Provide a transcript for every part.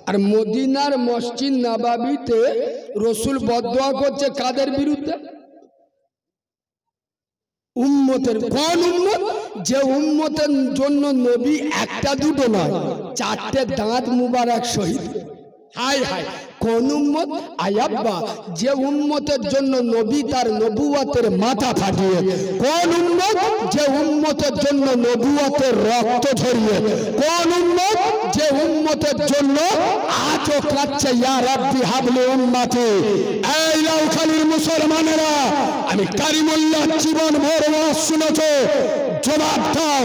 আর মদিনার মসজিদ নববীতে রসুল বদদোয়া করছে কাদের বিরুদ্ধে? উম্মতের। কোন উম্মত? যে উম্মতের জন্য নবী একটা দুটো নয়, চারটে দাঁত মুবারক শহীদ। হায় হায়, কোন উম্মত? আয়াব্বা, যে উম্মতের জন্য নবী তার নবুয়তের মাথা ফাটিয়ে। কোন উম্মত? যে উম্মতের জন্য নবুয়তের রক্ত ঝরিয়ে। কোন উম্মত? যে উম্মতের জন্য আজও কাঁদছে, ইয়া রাব্বি হাবলি উম্মতি। এই লাউখালীর মুসলমানেরা, আমি কারিমুল্লাহ জীবন ভর ওয়াজ শুনেছো, জবাব দাও,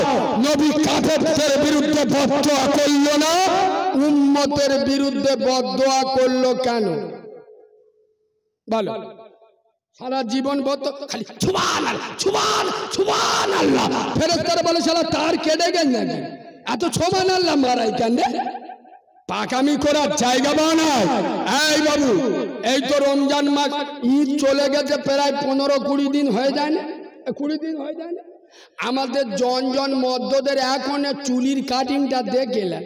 নবী কাফেরদের বিরুদ্ধে বদদোয়া করলো না, উম্মতের বিরুদ্ধে বদদোয়া করলো কেন? বলো। সারা জীবন খালি সুবহানাল্লাহ সুবহানাল্লাহ সুবহানাল্লাহ। ফেরেশতারা বলে শালা তার কেটে গেল নাকি, এত সুবহানাল্লাহ মারাই কেন? পাকামি করার জায়গা বানায়। এই বাবু, এই তো রমজান মাস, ঈদ চলে গেছে প্রায় 15-20 দিন হয়ে যায় না? 20 দিন হয়ে যায় না? আমাদের জন মদ্যদের এখন চুলির কাটিংটা দেখলেন,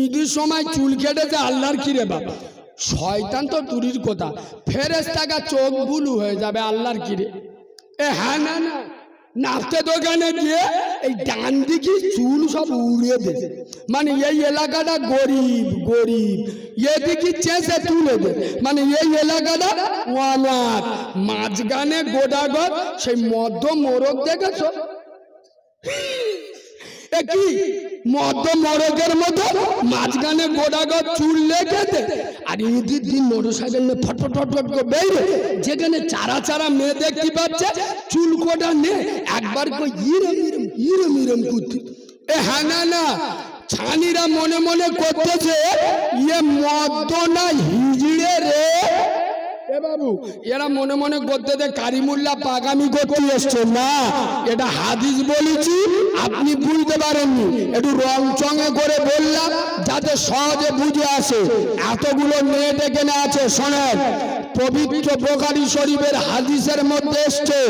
ঈদের সময় চুল কেটেছে আল্লাহর কিরে বাবা। শয়তান তো দূরের কথা, ফেরেশতারা চোখ বুলু হয়ে যাবে আল্লাহর কিরে। হ্যাঁ না না, নাচতে দোকানে গিয়ে এই ডান দিকে চুল সব উড়িয়ে দেবে, মানে এই এলাকাটা গরিব গরিব, এদিকে চেঁচে তুলে দে, মানে এই এলাকাটা অনাথ। মাঝখানে গোডাগত সেই মধ্য মোরগ দেখেছ? কি মধ্য মোরগের মতো মাঝখানে গোডাগত চুল লেগেছে। আর ঈদের দিন মোটরসাইকেল নিয়ে ফটফট ফটফট করে বেরিয়ে, যেখানে চারা চারা মেয়ে দেখতে পাচ্ছে, চুল কোটা নে একবার কই ইরম ইরম করতে। হ্যাঁ না না, ছানিরা মনে মনে করতেছে ইয়ে মদ্য না হিজড়ে রে। এ বাবু, এরা মনে মনে করতে দে কারিমুল্লাহ পাগামি করতে এসছে না, এটা হাদিস বলেছি, আপনি বুঝতে পারেননি, একটু রং চঙে করে বললাম যাতে সহজে বুঝে আসে। এতগুলো মেয়ে এখানে আছে, শোনেন, পবিত্র বুখারী শরীফের হাদিসের মধ্যে এসছে,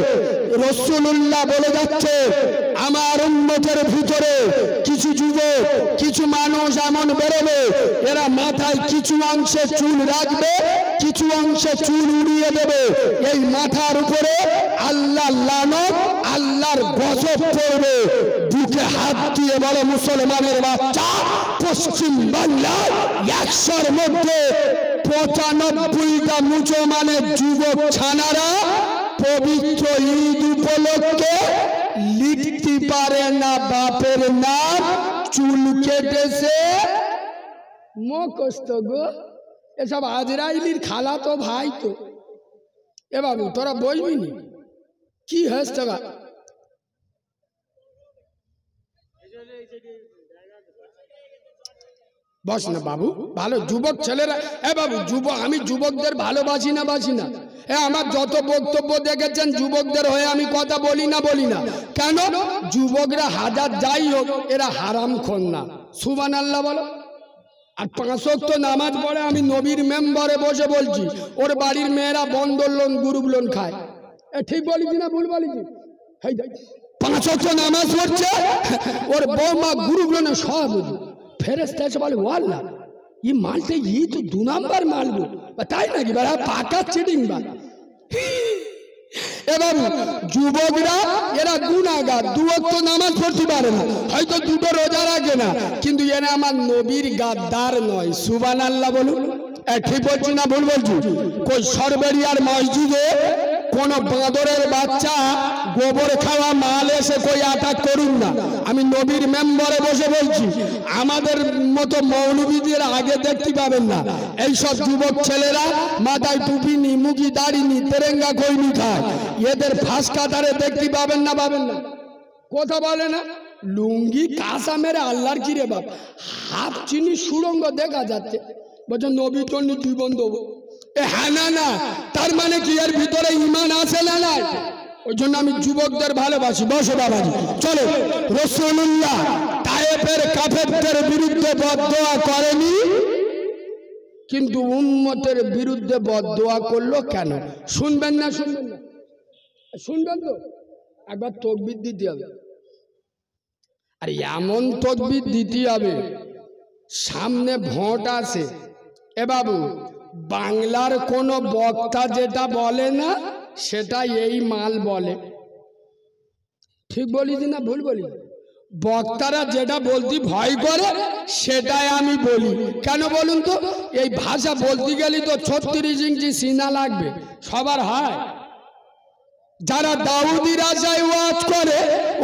রাসূলুল্লাহ বলে যাচ্ছে, আমার উম্মতের ভিতরে কিছু যুবক, কিছু মানুষ এমন বেরোবে, এরা মাথায় কিছু অংশে চুল রাখবে, কিছু অংশে চুল উড়িয়ে দেবে। এই মাথার উপরে আল্লাহর লানত, আল্লাহর গজব পড়বে। বুকে হাত দিয়ে বলে মুসলমানের বাচ্চা, পশ্চিম বাংলায় 100-র মধ্যে 95টা মুসলমানের যুবক ছানারা পবিত্র ঈদ উপলক্ষে লিখতে পারে না বাপের নাম, চুল কেটেছে মুখস্থ গো। এসব আজরাইলির খালা তো ভাই তো। এ বাবু, তোরা বলবি নি কি হয়েছে? বস না বাবু, ভালো যুবক ছেলেরা। এ বাবু, আমি যুবকদের ভালোবাসি না বাসি না। আমার যত বক্তব্য দেখেছেন যুবকদের হয়ে আমি কথা বলি না কেন? যুবকরা হাজার যাই হোক, এরা হারামখোর না। সুবহানাল্লাহ বলো। আর 5 ওয়াক্ত নামাজ পড়ে, আমি নবীর মেম্বারে বসে বলছি, ওর বাড়ির মেয়েরা বন্ধন লোন গ্রুপ লোন খায়। ঠিক বলিছি না ভুল বলিছি? 5 ওয়াক্ত নামাজ পড়ছে, ওর বৌমা গ্রুপ লোনে সব। ফেরেশতা এসে বলে, ও আল্লাহ, এই মালটা ই তো 2 নাম্বার মাল গো। তাই নাকি? পাকা চিটিং বা। এবার যুবকরা এরা গুনাহগার, 2 ওয়াক্ত নামাজ পড়তে পারে না, হয়তো 2টো রোজা রাখে না, কিন্তু এরা আমার নবীর গাদ্দার নয়। সুবহানাল্লাহ বলুন। ঠিক বলছি না ভুল বলছি? কই সরবেরিয়ার মসজিদে কোন বাঁদরের বাচ্চা গোবর খাওয়া মাল এসে কই অ্যাটাক করুন না। আমি নবীর মেম্বারে বসে বলছি, আমাদের মতো মৌলবীদের আগে দেখতে পাবেন না। এইসব যুবক ছেলেরা মাথায় টুপি নি, মুখি দাড়ি নি, তেরেঙ্গা কইনি খায়, এদের ফাঁস কাটারে দেখতে পাবেন না কথা বলে না। লুঙ্গি কাঁসা মেরে আল্লাহর কিরে বাপ, হাফ চিনি সুরঙ্গ দেখা যাচ্ছে, বলছে নবী জন্য জীবন দেবো। হ্যাঁ না না, তার মানে কি এর ভিতরে ঈমান আছে না নাই? ওই জন্য আমি যুবকদের ভালোবাসি। বসো বাবাজি, চলো। রাসূলুল্লাহ তায়েফের কাফেরদের বিরুদ্ধে বদদোয়া করেনি, কিন্তু উম্মতের বিরুদ্ধে বদদোয়া করলো কেন? শুনবেন না? শুনবেন তো? একবার তাকবীর দিতে হবে। আর এমন তাকবীর দিতে হবে সামনে ভোট আছে, এ বাবু বাংলার কোনো বক্তা যেটা বলে না সেটা এই মাল বলে। ঠিক বলি না ভুল বলি? বক্তারা যেটা বলতে ভয় করে সেটাই আমি বলি। কেন বলুন তো? এই ভাষা বলতে গেলে তো 36 ইঞ্চি সিনা লাগবে, সবার হয়। যারা দাউদি রাজায় ওয়াজ করে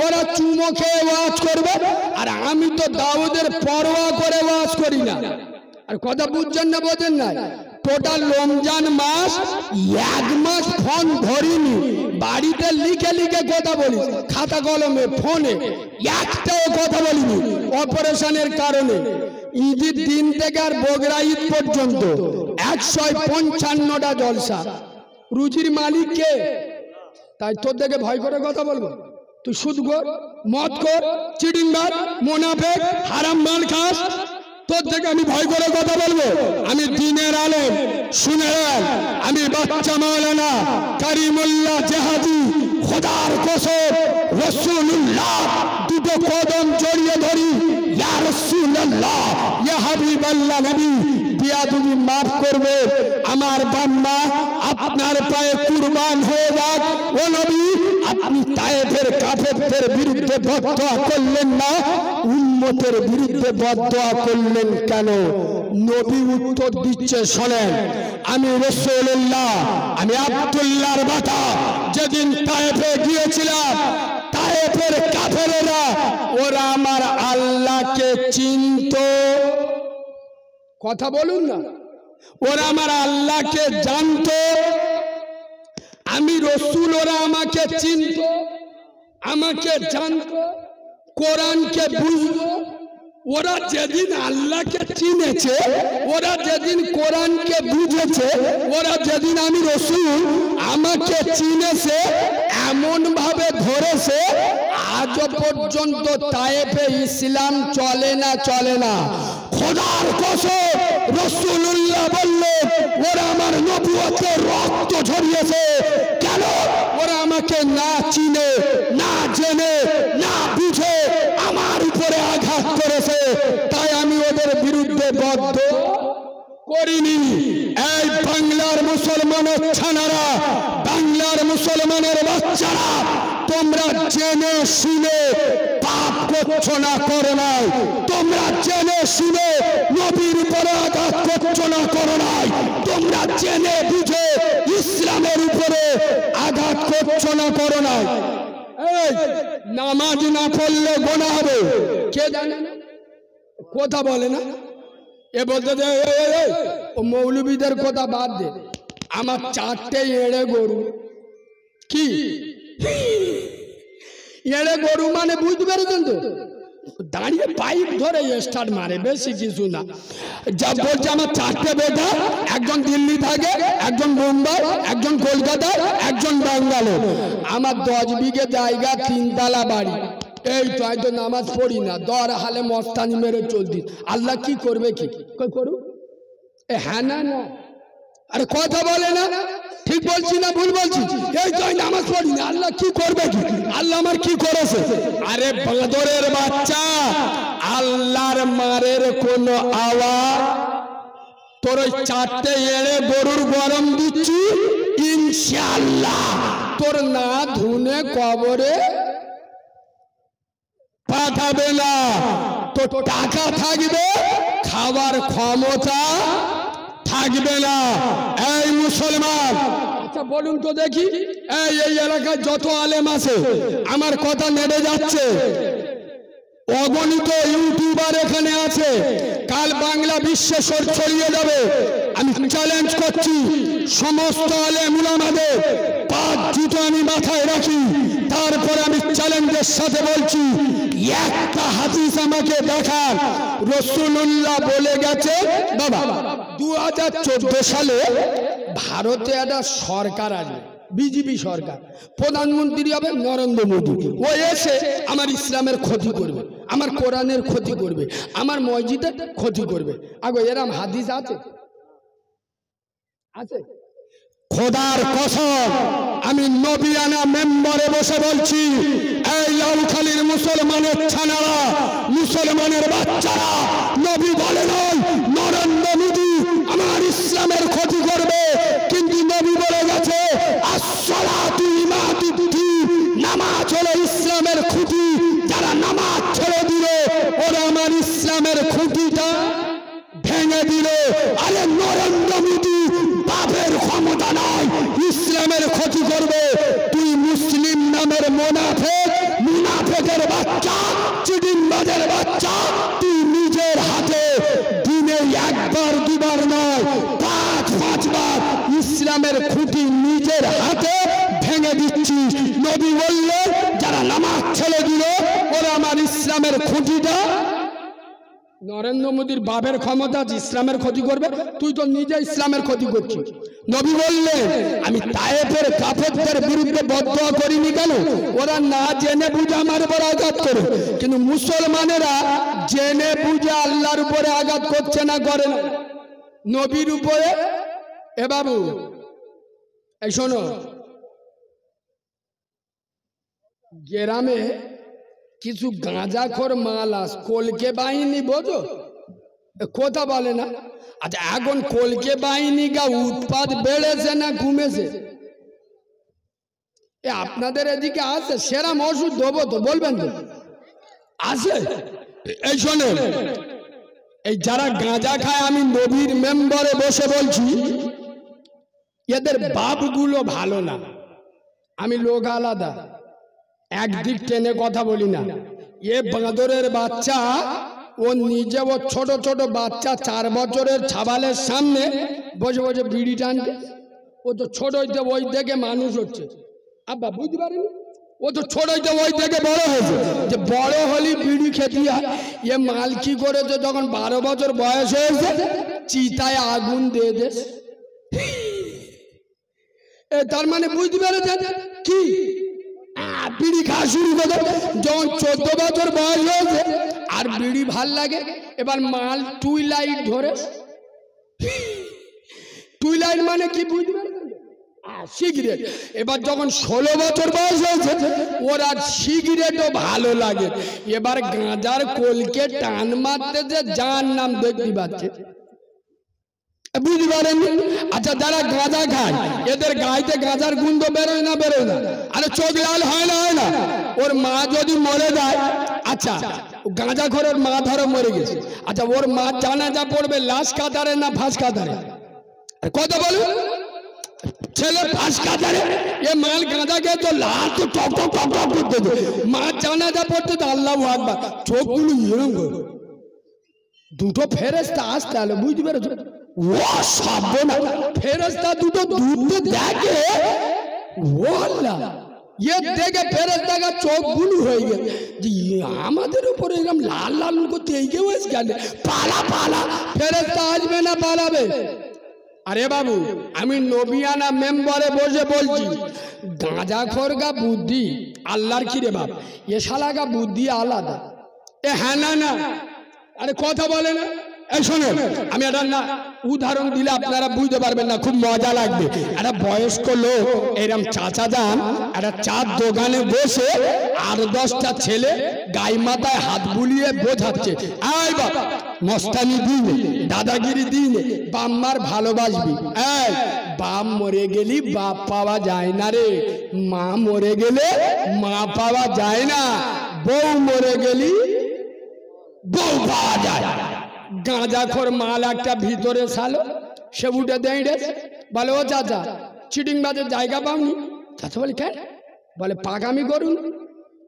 ওরা চুমো খেয়ে ওয়াজ করবে, আর আমি তো দাউদের পরোয়া করে ওয়াজ করি না। আর কথা বুঝছেন না বোঝেন না? টোটাল রমজান মাস 1 মাস ফোন ধরিনি, বাড়িতে লিখে লিখে কথা বলি, খাতা কলমে ফোনে একটাও কথা বলিনি অপারেশনের কারণে। ঈদের দিন থেকে আর বগরা ঈদ পর্যন্ত 155টা জলসা। রুজির মালিক কে? তাই তোর দেখে ভয় করে কথা বলবো? তুই সুদখোর, মদখোর, চিটিংবাজ, মুনাফিক, হারাম মাল খাস, তোর থেকে আমি ভয় করে কথা বলবো? আমি দ্বীনের আলেম, শুনেন, আমি বাচ্চা মাওলানা কারিমুল্লাহ জাহাদি, খোদার কসম রাসূলুল্লাহ দুটো কদম জড়িয়ে ধরি, ইয়া রাসূলুল্লাহ, ইয়া হাবিবাল্লাহ নবী, বিয়াদবি মাফ করবে, আমার বাম্মা আপনার পায়ে কুরবান হয়ে যাক। ও নবী, আপনি তায়েফের কাফেরদের বিরুদ্ধে বদদোয়া করলেন না, উম্মতের বিরুদ্ধে বদদোয়া করলেন কেন? নবী উত্তর দিচ্ছে, শোনেন, আমি রাসূলুল্লাহ, আমি আব্দুল্লাহর বাতা, যেদিন তায়েফে গিয়েছিলাম, তায়েফের কাফেরেরা ওরা আমার আল্লাহকে চিনতো। কথা বলুন না, ওরা আমার আল্লাহকে জানতো। আমি রসুল, ওরা আমাকে চিনতো, আমাকে জানতো, কোরআনকে বুঝতো। ওরা যেদিন আল্লাহকে চিনেছে, ওরা যেদিন কোরআনকে বুঝেছে, ওরা যেদিন আমি রসুল আমাকে চিনেছে, এমন ভাবে ধরেছে আজ পর্যন্ত তায়েফে ইসলাম চলে না, চলে না। খোদার কসম রাসূলুল্লাহ বললেন, ওরা আমার নবুয়তের রক্ত ঝরিয়েছে। কেন? ওরা আমাকে না চিনে, না জেনে, না বুঝে আমার উপরে আঘাত করেছে, তাই আমি ওদের বিরুদ্ধে বদদোয়া করিনি। এই বাংলার মুসলমানের ছানারা, বাংলার মুসলমানের বাচ্চারা, তোমরা জেনে শুনে পাপ করছো না, করো নাই। তোমরা জেনে শুনে নবীর উপরে আঘাত করছো না, করো নাই। তোমরা জেনে বুঝে ইসলামের উপরে আঘাত করছো না, করো নাই। এই নামাজ না পড়লে গোনা হবে, কে জানে? কথা বলে না। এ বলতে দে, ও মৌলবীদের কথা বাদ দে, আমার 4টে এড়ে গরু। কি এড়ে গরু মানে বুঝতে পেরেছেন তো? দাঁড়িয়ে পাইপ ধরে স্টার্ট মারে, বেশি কিছু না। যা বলছে আমার 4টে বেটা, একজন দিল্লি থাকে, একজন মুম্বাই, একজন কলকাতা, একজন ব্যাঙ্গালোর। আমার 10 বিঘে জায়গা, 3 তলা বাড়ি। এই তো আজ নামাজ পড়ি না, দর হালে মস্তানি মেরে চলতি। আল্লাহ কি করবে? কি করুক? এ হ্যাঁ না না, আরে কথা বলে না। ঠিক বলছি না ভুল বলছি? এই তো নামাজ পড়ি না, আল্লাহ কি করবে? কি আল্লাহ আমার কি করেছে? আরে বাঁদরের বাচ্চা, আল্লাহর মারের কোন আওয়াজ? তোর ওই 4টে এড়ে গরুর গরম দিচ্ছি, ইনশাআল্লাহ তোর না ধুনে কবরে পাঠাবে না। তো টাকা থাকবে, খাবার ক্ষমতা থাকবে না। এই মুসলমান, আচ্ছা বলুন তো দেখি, এই এলাকায় যত আলেম আছে, আমার কথা নেড়ে যাচ্ছে, অগণিত ইউটিউবার এখানে আছে, কাল বাংলা বিশ্বে ছড়িয়ে যাবে। আমি চ্যালেঞ্জ করছি সমস্ত আলেম উলামাদের, 5 জুতো আমি মাথায় রাখি, তারপরে আমি চ্যালেঞ্জের সাথে বলছি, একটা হাদিস আমাকে দেখান রাসূলুল্লাহ বলে গেছে। বাবা 2014 সালে ভারতে একটা সরকার আসবে, বিজেপি সরকার, প্রধানমন্ত্রী হবে নরেন্দ্র মোদী। ও এসে আমার ইসলামের ক্ষতি করবে, আমার কোরআনের ক্ষতি করবে, আমার মসজিদের ক্ষতি করবে। আগে এরম হাদিস আছে? আছে? খোদার কসম আমি নবিয়ানা মেম্বারে বসে বলছি, এই লাউখালীর মুসলমানের ছানারা, মুসলমানের বাচ্চারা, নবী বলে নয় নরেন্দ্র মোদী আমার ইসলামের ক্ষতি করবে, কিন্তু নবী বলে গেছে আসসালাতু ইমাতুদ্দিন, নামাজ হলো ইসলামের খুঁটি, যারা নামাজ ছেড়ে দিল ওরা আমার ইসলামের খুঁটিটা ভেঙে দিল। আরে নরেন্দ্র মোদী বাপের ক্ষমতা নয় ইসলামের ক্ষতি করবে। তুই মুসলিম নামের মুনাফিক, মুনাফিকের বাচ্চা, চিটিংবাজের বাচ্চা, তুই নিজের হাতে দিনে একবার দুবার নয় 5-5 বার ইসলামের খুঁটি নিজের হাতে ভেঙে দিচ্ছিস। নবী বললেন যারা নামাজ ছেড়ে দিল ওরা আমার ইসলামের খুঁটিটা। নরেন্দ্র মোদীর বাপের ক্ষমতা ইসলামের ক্ষতি করবে, তুই তো নিজে ইসলামের ক্ষতি করছিস। নবী বললেন আমি তায়েফের কাফেরদের বিরুদ্ধে বদদোয়া করিনি কেন? ওরা না জেনে বুঝে আমার উপর আঘাত করে, কিন্তু মুসলমানেরা জেনে বুঝে আল্লাহর উপরে আঘাত করছে না, করে না নবীর উপরে। এ বাবু এই শোনো, গ্রামে কিছু গাঁজাখোর মালাস কলকে বাহিনী, বোঝো কথা বলে না। আচ্ছা এখন কলকে বাহিনী গা উৎপাত বেড়েছে না কমেছে? আপনাদের এদিকে আছে সেরাম ওষুধ দেবো তো, বলবেন তো আছে? এই শোনেন, এই যারা গাঁজা খায় আমি নবীর মেম্বারে বসে বলছি এদের বাপগুলো ভালো না। আমি লোক আলাদা, একদিক টেনে কথা বলি না। এ বাঁদরের বাচ্চা, ও নিজে ও ছোট ছোট বাচ্চা 4 বছরের ছাবালের সামনে বসে বসে বিড়ি টানতে। ও তো ছোট হইতে ওই দেখে মানুষ হচ্ছে, আব্বা বুঝতে পারেনি? ও তো ছোট হইতে ওই দেখে বড় হয়েছে, যে বড় হলি বিড়ি খেতে হয়। এ মাল কি করেছে, যখন 12 বছর বয়স হয়েছে চিতায় আগুন দিয়ে দে। তার মানে বুঝতে পেরেছে কি বিড়ি খাওয়া শুরু করে যখন 14 বছর বয়স হয়েছে, আর বিড়ি ভাল লাগে। এবার মাল টুইলাইট ধরে, টুইলাইট মানে কি বুঝতে পারছেন? সিগারেট। এবার যখন 16 বছর বয়স হয়েছে ওর আর সিগারেটও ভালো লাগে। এবার গাঁজার কলকে টান মারতে যে যার নাম দেখতে পাচ্ছে, বুঝতে পারেন? আচ্ছা যারা গাঁজা খায় এদের গাইতে গাঁজার গন্ধ বেরোয় না, বেরোয় না? আরে চোখ লাল হয় না, হয় না? ওর মা যদি মরে যায়, আচ্ছা গাঁজা খোরের মা ধরো মরে গেছে, আচ্ছা ওর মা জানাজা পড়বে লাশ কাতারে না ফাঁস কাতারে? কথা বলুন, ছেলে ফাঁস কাতারে, এ মাল গাঁজা খেয়ে তো লাল তো টক টক টক টক করতে, মা জানাজা পড়তে তো আল্লাহু আকবার, চোখগুলো এরকম করে। দুটো ফেরেশতা আসতে হলো, বুঝতে পেরেছো? ও সাবধান, ফেরেশতা দুটো দূর দেখে, ও আল্লাহ, ये देखे फेरेस्ता का चोख गुलू हो गया जी, আমাদের উপরে এরকম লাল লাল করতে এইকে হয়েছে কেন? পালা পালা ফেরেস্তা আসবে না পালাবে? আরে বাবু আমি নবিয়ানা মেম্বারে বসে বলছি, গাঁজাখোর গা বুদ্ধি আল্লাহর কি রে বাপ, এ শালা গা বুদ্ধি আলাদা। এ হ্যাঁ না না, আরে কথা বলে না। এই শোনেন, আমি একটা না উদাহরণ দিলে আপনারা বুঝতে পারবেন না, খুব মজা লাগবে। একটা বয়স্ক লোক এরকম চাচা যান একটা চার দোকানে বসে 8-10টা ছেলে গায়ে মাথায় হাত বুলিয়ে বোঝাচ্ছে, আয় বাবা মস্তানি দিন, দাদাগিরি দিন, বাম্মার ভালোবাসবি। এই বাপ মরে গেলি বাপ পাওয়া যায় না রে, মা মরে গেলে মা পাওয়া যায় না, বউ মরে গেলি বউ পাওয়া যায়। গাঁজাখোর মাল একটা ভিতরে সালো, সে উঠে দেয় বলে, ও চাচা চিটিং বাজের জায়গা পাওনি? চাচা বলে কেন? বলে পাকামি করুন,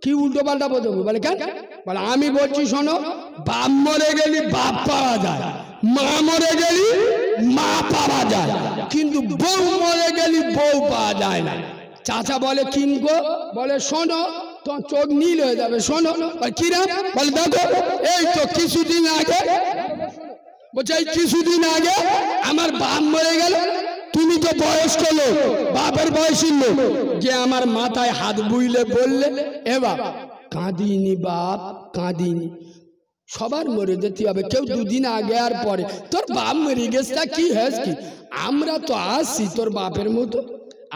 কি উল্টো পাল্টা বোঝো? বলে কেন? বলে আমি বলছি শোনো, বাপ মরে গেলি বাপ পাওয়া যায়, মা মরে গেলি মা পাওয়া যায়, কিন্তু বউ মরে গেলি বউ পাওয়া যায় না। চাচা বলে কিনবো? বলে শোনো, তোমার চোখ নীল হয়ে যাবে, শোনো। কিরা? বলে দেখো এই তো কিছুদিন আগে, বলছে এই কিছুদিন আগে আমার বাপ মরে গেল, তুমি তো বয়স্ক লোক, বাপের বয়সী লোক, যে আমার মাথায় হাত বুইলে বললে, এ বাপ কাঁদিনি বাপ কাঁদিনি, সবার মরে যেতে হবে, কেউ 2 দিন আগে আর পরে, তোর বাপ মরে গেছে তা কি হয়েছে কি? আমরা তো আসি তোর বাপের মতো।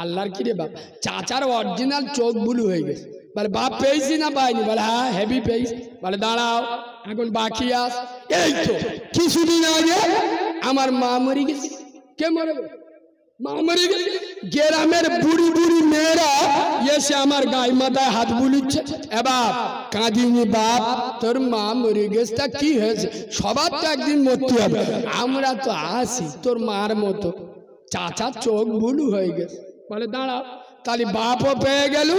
আল্লাহর কি রে বাপ, চাচার অরিজিনাল চোখ বুলু হয়ে গেছে। বলে বাপ পেয়েছি না পাইনি? বলে হ্যাঁ হেভি পেয়েছি। বলে দাঁড়াও এখন বাকি আস। এই তো কিছুদিন আগে আমার মা মরে গেছে। কে মরে গেছে? মা মরে গেছে। গ্রামের বুড়ি বুড়ি মেয়েরা এসে আমার গায়ে মাথায় হাত বুলিচ্ছে। এ বাপ কাঁদিনি বাপ, তোর মা মরে গেছে, তা কি হয়েছে? সবার তো একদিন মরতে হবে, আমরা তো আসি তোর মার মতো। চাচার চোখ বুলু হয়ে গেছে। বলে দাঁড়াও, তাহলে বাপও পেয়ে গেল,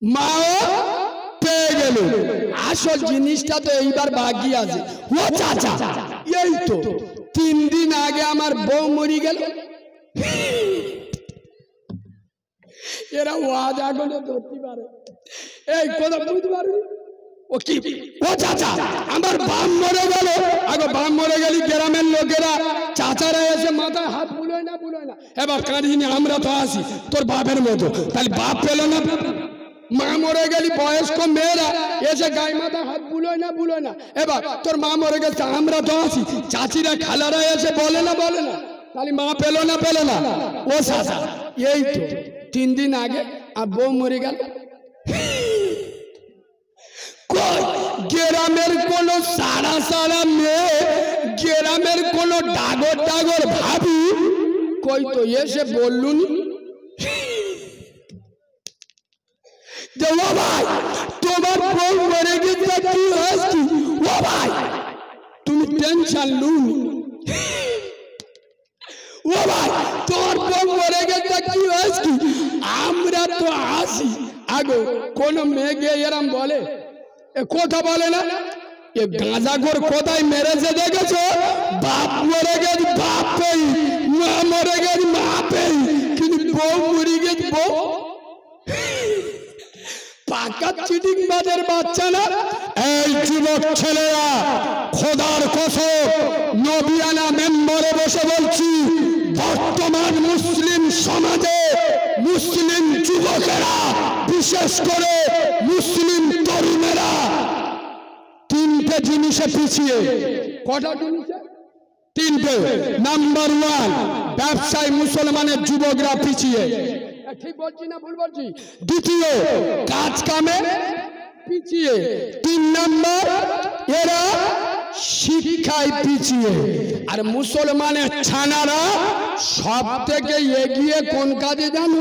মাও পেয়ে গেল। আসল জিনিসটা তো এইবার বাকি আছে। ও চাচা, এই তো 3 দিন আগে আমার বউ মরে গেল। এরা ওয়াজ আগুনে ধরতে পারে, এই কথা বুঝতে পারে। ও কি, ও চাচা আমার বাপ মরে গেল। আগে বাপ মরে গেলি গ্রামের লোকেরা চাচারা এসে মাথায় হাত বুলোয় না বুলোয় না। এবার কাঁদিনি, আমরা তো আসি তোর বাপের মতো। তাহলে বাপ পেল না? মা মরে গেলি বয়স্ক মেয়েরা এসে গায়ে মাথায় হাত বুলোয় না বুলোয় না। এবার তোর মা মরে গেছে, আমরা তো আসি। চাচিরা খালারা এসে বলে না বলে না। তাহলে মা পেল না পেল না? ও চাচা এই তো 3 দিন আগে আর বউ মরে গেল। গ্রামের কোন সারা সারা মেয়ে, গ্রামের কোন ডাগর ডাগর ভাবি কই তো এসে বললুন যে ও ভাই তোমার বউ মরে গেছে, কি হয়েছে? ও ভাই তুমি টেনশন লুনি। ও ভাই তোমার বউ মরে গেছে, কি হয়েছে? আমরা তো আসি। আগে কোন মেয়ে এরম বলে? কথা বলে না। এ গাঁজাখোর কোথায় মেরেছে দেখেছো? বাপ মরে গেছে বাপ পেই, মা মরে গেছে মা পেই, কিন্তু বউ মরে গেছে বউ। পাকা চিটিং বাজের বাচ্চা না? এই যুবক ছেলেরা, খোদার কসম নবিয়ানা মেম্বরে বসে বলছি, বর্তমান মুসলিম সমাজে মুসলিম যুবকেরা, বিশেষ করে মুসলিম তরুণেরা 3টে জিনিসে পিছিয়ে। কটা জিনিসে? 3টে। নাম্বার 1, ব্যবসায় মুসলমানের যুবকরা পিছিয়ে। ঠিক বলছি না ভুল বলছি? দ্বিতীয়, কাজ কামে পিছিয়ে। 3 নাম্বার, এরা শিক্ষায় পিছিয়ে। আর মুসলমানের ছানারা সব থেকে এগিয়ে কোন কাজে জানো?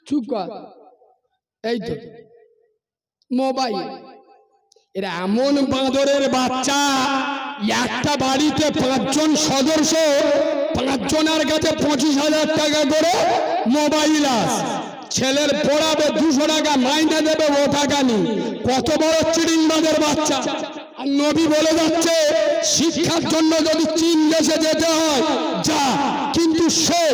চুপ কর, এই তো মোবাইল। এরা এমন বাঁদরের বাচ্চা, একটা বাড়িতে 5 জন সদস্য, 5 জনের কাছে 25,000 টাকা করে মোবাইল আছে। ছেলের পড়াবে 200 টাকা মাইনে দেবে, ও টাকা নেই। কত বড় চিড়িংবাজের বাচ্চা। আর নবী বলে যাচ্ছে শিক্ষার জন্য যদি চীন দেশে যেতে হয় যা, কিন্তু সে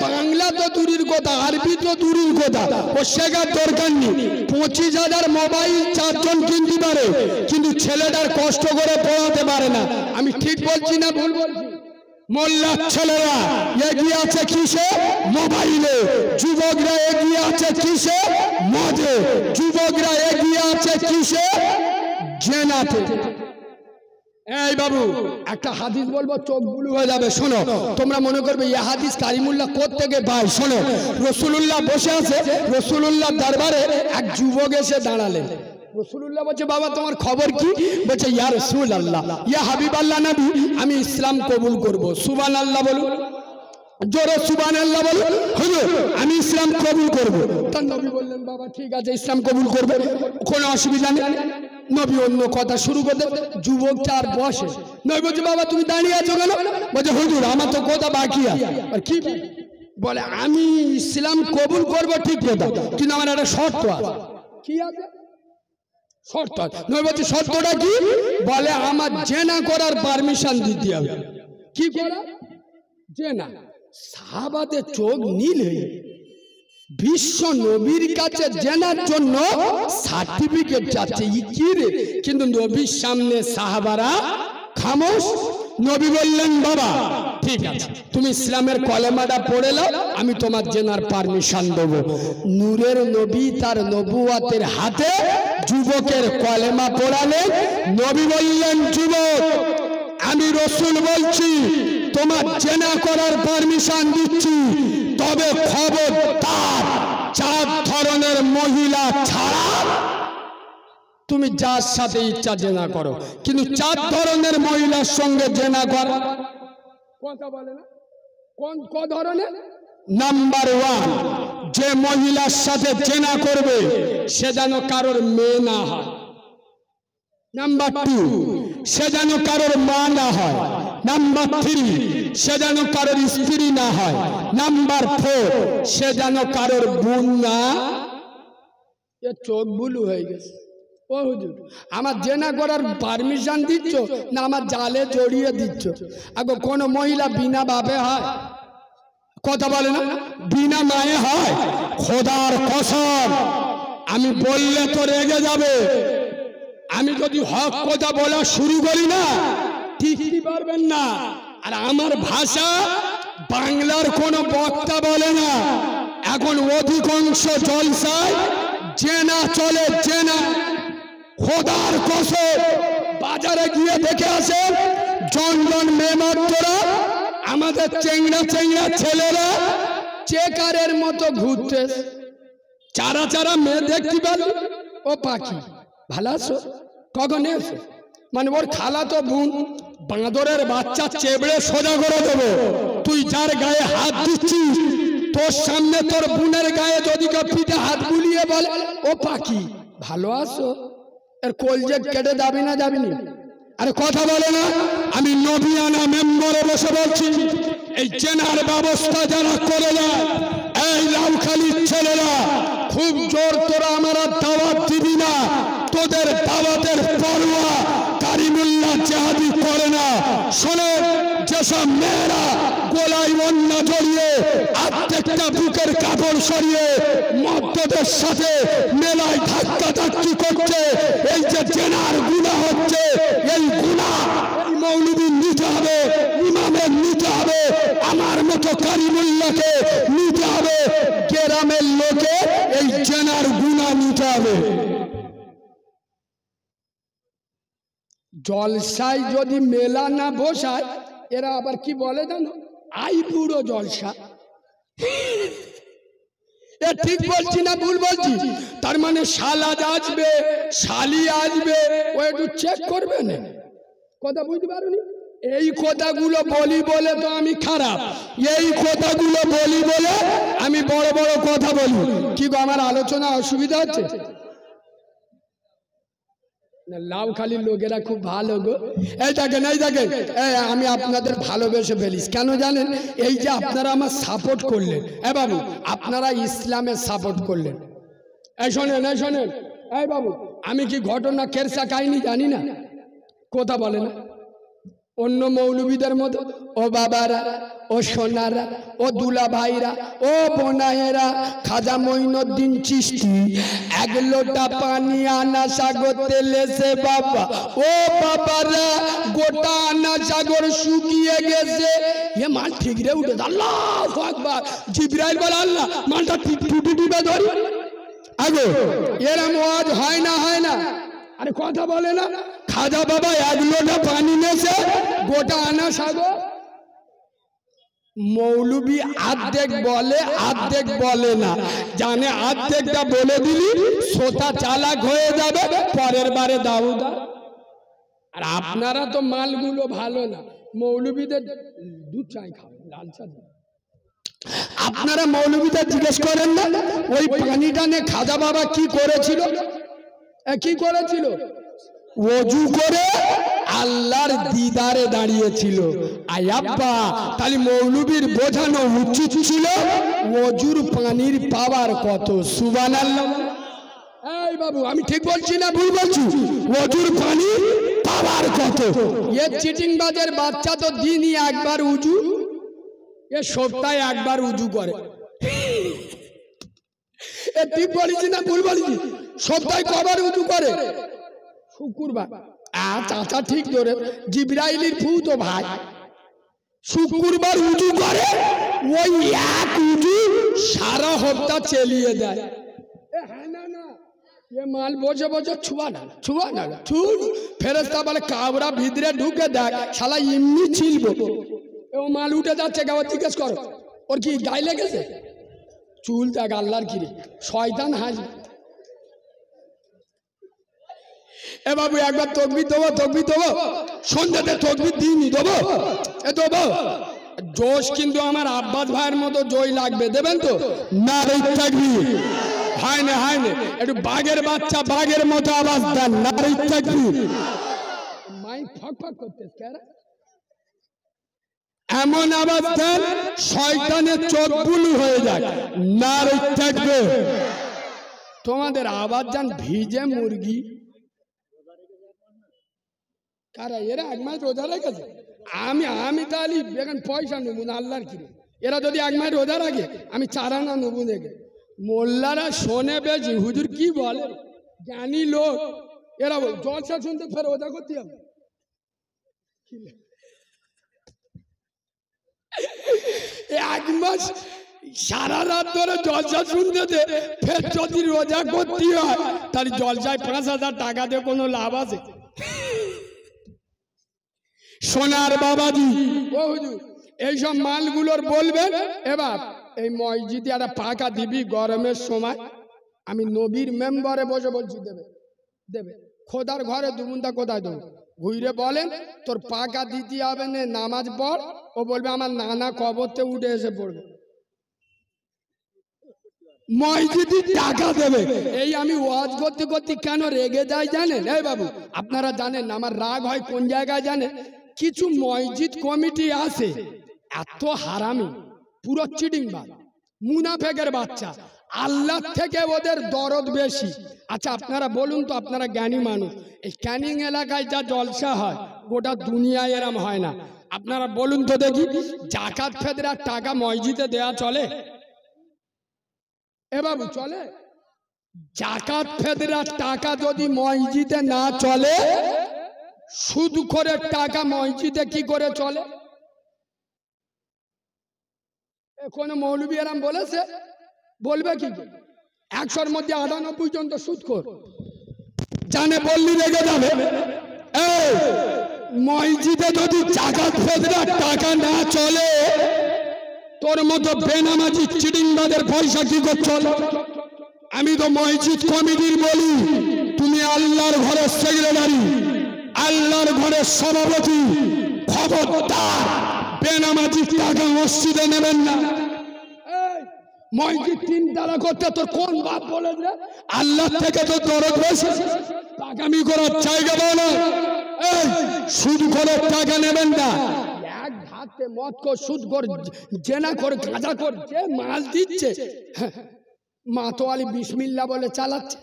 বাংলা তো দূরের কথা, আরবি তো দূরের কথা, ও শেখার দরকার নেই। 25,000 মোবাইল 4 জন কিনতে পারে, কিন্তু ছেলেটার কষ্ট করে পড়াতে পারে না। আমি ঠিক বলছি না ভুল বলছি? মোল্লার ছেলেরা এগিয়ে আছে কিসে? মোবাইলে। যুবকরা এগিয়ে আছে কিসে? মদে। যুবকরা এগিয়ে আছে কিসে? জেনাতে। এই বাবু একটা হাদিস বলবো, চোখ বুলু হয়ে যাবে। শোনো, তোমরা মনে করবে এই হাদিস কারিমুল্লাহ কোত্থেকে পায়। শোনো, রাসূলুল্লাহ বসে আছে, রাসূলুল্লাহ দরবারে এক যুবক এসে দাঁড়ালেন। রাসূলুল্লাহ বলছে বাবা তোমার খবর কি? বলছে ইয়া রাসূলুল্লাহ, ইয়া হাবিবাল্লাহ নবী, আমি ইসলাম কবুল করব। সুবহানাল্লাহ বলুন, জোরে সুবহানাল্লাহ বলুন। হুজুর আমি ইসলাম কবুল করব। তার নবী বললেন বাবা ঠিক আছে ইসলাম কবুল করবে, কোনো অসুবিধা নেই। নবী অন্য কথা শুরু করতে, যুবকটা আর বসে। নবী বলছে বাবা তুমি দাঁড়িয়ে আছো কেন? বলছে হুজুর আমার তো কথা বাকি আছে। আর কি বলে? আমি ইসলাম কবুল করব ঠিক কথা, কিন্তু আমার একটা শর্ত আছে। কি আছে শর্ত? নবী বলছে শর্তটা কি? বলে আমার জেনা করার পারমিশন দিতে হবে। কি করা? জেনা। সাহাবাদের চোখ নীল হয়ে বিশ্ব নবীর কাছে জেনার জন্য সার্টিফিকেট যাচ্ছে। কি রে? কিন্তু নবীর সামনে সাহাবারা খামোশ। নবী বললেন বাবা ঠিক আছে তুমি ইসলামের কলেমাটা পড়ে নাও, আমি তোমার জেনার পারমিশন দেবো। নূরের নবী তার নবুয়াতের হাতে যুবকের কলেমা পড়ালেন। নবী বললেন যুবক আমি রাসূল বলছি, তোমার জেনা করার পারমিশন দিচ্ছি, তবে খবরদার 4 ধরনের মহিলা ছাড়া তুমি যার সাথে ইচ্ছা জেনা করো, কিন্তু 4 ধরনের মহিলার সঙ্গে জেনা করো। কথা বলে না কোন ধরনের? নাম্বার 1, যে মহিলার সাথে জেনা করবে সে যেন কারোর মেয়ে না হয়। নাম্বার 2, সে যেন কারোর মা না হয়। নাম্বার 3, সে যেন কারোর স্ত্রী না হয়। নাম্বার 4, সে যেন কারোর বোন না। এ চোখ বুলু হয়ে গেছে। ও হুজুর, আমার জেনা করার পারমিশন দিচ্ছ না আমার জালে জড়িয়ে দিচ্ছ? আগে কোন মহিলা বিনা বাপে হয়? কথা বলে না, বিনা মায়ে হয়? খোদার কসম, আমি বললে তো রেগে যাবে। আমি যদি হক কথা বলা শুরু করি না টিকতে পারবেন না। আর আমার ভাষা বাংলার কোন বক্তা বলে না। এখন অধিকাংশ জলসায় জেনা চলে, জেনা। খোদার কসম, বাজারে গিয়ে দেখে আসেন জন মেয়েমাত্ররা, আমাদের চেংড়া চেংড়া ছেলেরা চেকারের মতো ঘুরতে, চারা চারা মেয়ে দেখতে পারলি। ও পাখি ভালো আছো? কখন এসো? মানে ওর খালা তো বোন, বাঁদরের বাচ্চা চেবড়ে সোজা করে দেবো। তুই যার গায়ে হাত দিচ্ছিস, তোর সামনে তোর বোনের গায়ে যদি পিঠে হাত বুলিয়ে বলে ও পাখি ভালো আছো, এর কলজে কেটে যাবি না? যাবি না? আরে কথা বলে না। আমি নবিয়ানা মেম্বারে বসে বলছি, এই জেনার ব্যবস্থা যারা করে দেয়, এই লাউখালির ছেলেরা খুব জোর, তোরা আমার দাওয়াত দিবি না। তোদের দাওয়াতের পরোয়া কারিমুল্লাহ জাহাদি করে না। শোনে, যেসব মেয়েরা গোলায় অন্য জড়িয়ে প্রত্যেকটা বুকের কাপড় সরিয়ে মদ্যদের সাথে মেলায় ধাক্কা ধাক্কি করছে, এই যে জেনার গুনাহ হচ্ছে, এই গুনাহ মৌলবীর নিতে হবে, ইমামের নিতে হবে, আমার মতো কারিমুল্লাহকে নিতে হবে, গ্রামের লোকে এই জেনার গুনাহ নিতে হবে। জলসায় যদি মেলা না বসায়, এরা আবার কি বলে জানো? আই বুড়ো জলসা। এ ঠিক বলছি না ভুল বলছি? তার মানে শালাজ আসবে, শালি আসবে, ও একটু চেক করবে না। কথা বুঝতে পারোনি? এই কথাগুলো বলি বলে তো আমি খারাপ, এই কথাগুলো বলি বলে আমি বড় বড় কথা বলি। কি গো, আমার আলোচনা অসুবিধা হচ্ছে? লাউখালির লোকেরা খুব ভালো গো। এই দেখেন, এই দেখেন, আমি আপনাদের ভালোবেসে ফেলিস কেন জানেন? এই যে আপনারা আমার সাপোর্ট করলেন, বাবু আপনারা ইসলামের সাপোর্ট করলেন। এই শোনেন, এই শোনেন, এই বাবু, আমি কি ঘটনা কেরসা কাহিনী জানি না? কথা বলে না অন্য মৌলবীদের মতো। ও বাবারা, ও সোনারা, ও দুলা ভাইরা, ও বোনায়েরা, খাজা মঈনুদ্দিন চিশতি 1 লোটা পানি আনা সাগর তেলেছে বাবা। ও বাবারা, গোটা আনা সাগর শুকিয়ে গেছে। এ মাল ঠিক রে উঠে, আল্লাহু আকবার। জিবরাইল বলে আল্লাহ মালটা টুটি টিপে ধরি। আগে এরম ওয়াজ হয় না, হয় না? আরে কথা বলে না। খাজা বাবা 1 লোটা পানি নেছে, গোটা আনা সাগর। মৌলবী আর্ধেক বলে, আর্ধেক বলে না, জানে আর্ধেকটা বলে দিলি সোতা চালাক হয়ে যাবে, পরের বারে দাউদা। আর আপনারা তো মালগুলো ভালো না, মৌলবীদের দুধ চাই খাও, লাল চা। আপনারা মৌলবীদের জিজ্ঞেস করেন না ওই পানিটা নিয়ে খাজা বাবা কি করেছিল? কি করেছিল? ওযু করে আল্লাহর দিদারে দাঁড়িয়েছিল। আয়াব্বা, তাহলে মৌলবীর বোঝানো উচিত ছিল ওযুর পানির পাওয়ার কত। সুবহানাল্লাহ। এই বাবু, আমি ঠিক বলছি না ভুল বলছি? ওযুর পানি পাওয়ার কত। এ চিটিংবাজের বাচ্চা তো দিনই একবার উযু, এ সপ্তাহে একবার উযু করে। এ ঠিক বলেছি না ভুল বলেছি? সপ্তাহে কবার উযু করে? শুক্রবার। চাচা ঠিক ধরে, জিবরাইলের ফুতো ভাই শুক্রবার উযু করে, ওই এক উযু সারা সপ্তাহ চালিয়ে দেয়। হ্যাঁ না না, এ মাল বসে বসে ছুয়া না, ছুয়া না, ছুন। ফেরেশতা বলে কাবরা ভিতরে ঢুকে দেয়, শালা এমনি ছিলবো। ও মাল উঠে যাচ্ছে, গাওয়া জিজ্ঞেস করো ওর কি গায়ে লেগেছে? চুল দেখ আল্লাহর কিরে, শয়তান হাজি। এ বাবু একবার তকবির দেবো, তকবির দেবো, সন্ধ্যাতে তকবির দিইনি দেবো, এ দেবো। জোশ কিন্তু আমার আব্বাস ভাইয়ের মতো জয় লাগবে, দেবেন তো? না তাকবীর হয় না, হয় না, একটু বাঘের বাচ্চা বাঘের মতো আওয়াজ দেন, না তাকবীর। মাইক ফক ফক করতে এমন আওয়াজ দেন শয়তানের চোখ বুলু হয়ে যায়, না তাকবীর। তোমাদের আওয়াজ যান ভিজে মুরগি। কারা এরা এক মাস রোজা রেখেছে? আমি তাহলে এখন পয়সা নেবো না আল্লাহর কিরে। এরা যদি এক মাস রোজা রাখে আমি চারানা নেবো দেখে। মোল্লারা শোনে বেশি, হুজুর কি বলে, জ্ঞানী লোক এরা জলসা শুনতে ফের রোজা করতে হবে। এক মাস সারা রাত ধরে জলসা শুনতে দে, ফের যদি রোজা করতে হয় তাহলে জলসায় 5,000 টাকা দিয়ে কোনো লাভ আছে? সোনার বাবাজি ও হুজুর এইসব মালগুলোর বলবেন। এবার এই মসজিদে একটা পাকা দিবি গরমের সময়, আমি নবীর মেম্বারে বসে বলছি দেবে দেবে। খোদার ঘরে দুমুন্দা কোথায় দেবো? ঘুরে বলেন তোর পাকা দিতে হবে না, নামাজ পড়। ও বলবে আমার নানা কবরতে উঠে এসে পড়বে, মসজিদে টাকা দেবে। এই আমি ওয়াজ করতে করতে কেন রেগে যাই জানেন? এই বাবু আপনারা জানেন আমার রাগ হয় কোন জায়গায় জানেন? কিছু মসজিদ কমিটি আছে এত হারামি, পুরো চিটিংবাজ, মুনাফেকের বাচ্চা, আল্লাহ থেকে ওদের দরদ বেশি। আচ্ছা আপনারা বলুন তো, আপনারা জ্ঞানী মানুষ, এই ক্যানিং এলাকায় যা জলসা হয় গোটা দুনিয়ায় এরম হয় না। আপনারা বলুন তো দেখি, জাকাত ফেদরার টাকা মসজিদে দেয়া চলে? এ বাবু চলে? জাকাত ফেদরার টাকা যদি মসজিদে না চলে, সুদ করে টাকা মসজিদে কি করে চলে? কোন মৌলবী এরম বলেছে? বলবে কি? 100-র মধ্যে 98 জন তো সুদ কর, জানে বললি রেগে যাবে। এই মসজিদে যদি জাকাত ফেদরার টাকা না চলে, তোর মতো বেনামাজি চিটিংবাজের পয়সা কি করে চলে? আমি তো মসজিদ কমিটির বলি, তুমি আল্লাহর ঘরের সেক্রেটারি, আল্লাহর ঘরের সভাপতি, খবরদার বেনামাজি টাকা মসজিদে নেবেন না। মসজিদ 3 তালা করতে তোর কোন বাপ বলে যে? আল্লাহ থেকে তো দরদ বেশি, টাকামি করার জায়গা বলো। এই সুদ করে টাকা নেবেন না। এক হাতে মদ কর, সুদ কর, জেনা কর, গাঁজা কর, যে মাল দিচ্ছে মাতোয়ালি বিসমিল্লাহ বলে চালাচ্ছে।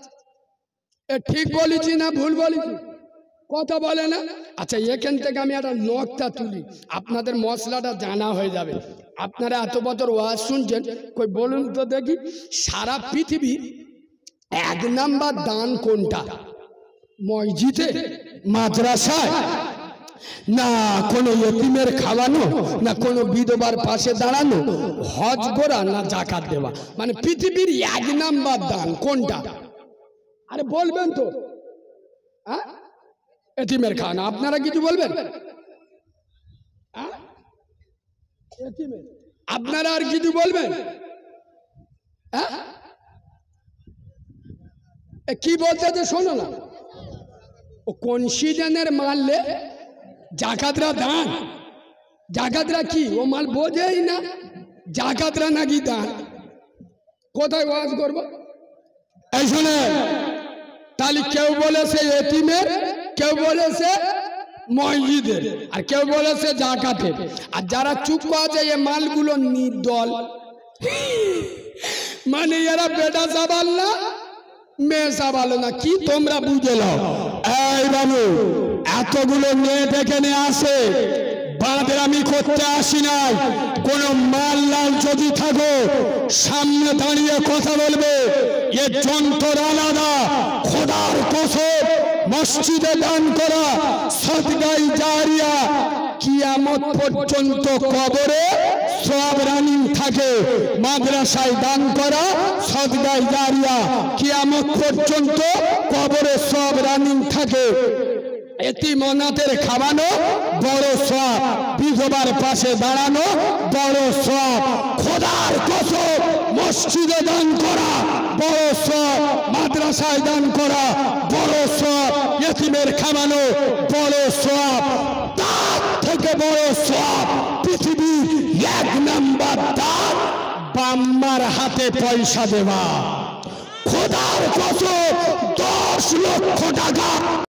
এ ঠিক বলেছি না ভুল বলেছি? কথা বলে না? আচ্ছা এখান থেকে আমি একটা নকটা তুলি, আপনাদের মশলাটা জানা হয়ে যাবে। আপনারা এত বছর ওয়াজ শুনছেন, কই বলুন তো দেখি, সারা পৃথিবীর 1 নাম্বার দান কোনটা? মসজিদে, মাদ্রাসায়, না কোনো ইতিমের খাওয়ানো, না কোনো বিধবার পাশে দাঁড়ানো, হজ করা, না জাকাত দেওয়া? মানে পৃথিবীর 1 নাম্বার দান কোনটা? আরে বলবেন তো? হ্যাঁ, এতিমের খাওয়ানো। আপনারা কিছু বলবেন? আপনারা আর কিছু বলবেন? কি বলতে শোনো না, ও কোন সিজনের মারলে জাকাতরা দান? জাকাতরা কি ও মাল বোঝেই না, জাকাতরা নাকি দান। কোথায় ওয়াজ করবো? এই শোনে, তাহলে কেউ বলেছে এতিমের, কেউ বলেছে মসজিদের, আর কেউ বলেছে জাকাতের। আর যারা চুপ আছে এই মালগুলো নির্দল, মানে এরা বেটা সাবাল না, মেয়ে সাবাল না, কি তোমরা বুঝে নাও। এই বাবু এতগুলো নেট এখানে আসে, বাঁদরামি করতে আসি নাই। কোন মাল লাল যদি থাকো সামনে দাঁড়িয়ে কথা বলবে, এ যন্ত্র আলাদা। খোদার কসম, মসজিদে দান করা সদকায়ে জারিয়া কিয়ামত পর্যন্ত কবরে সওয়াব রানিং থাকে। মাদ্রাসায় দান করা সদকায়ে জারিয়া কিয়ামত পর্যন্ত কবরে সওয়াব রানিং থাকে। এতিম অনাথের খাওয়ানো বড় সওয়াব, বিধবার পাশে দাঁড়ানো বড় সওয়াব। খোদার কসম, মসজিদে দান করা বড় সওয়াব, মাদ্রাসায় দান করা বড় সওয়াব, ইতিমের খাওয়ানো বড় সওয়াব। তার থেকে বড় সওয়াব পৃথিবীর 1 নাম্বার দান বাম্মার হাতে পয়সা দেওয়া। খোদার কসম 10 লক্ষ টাকা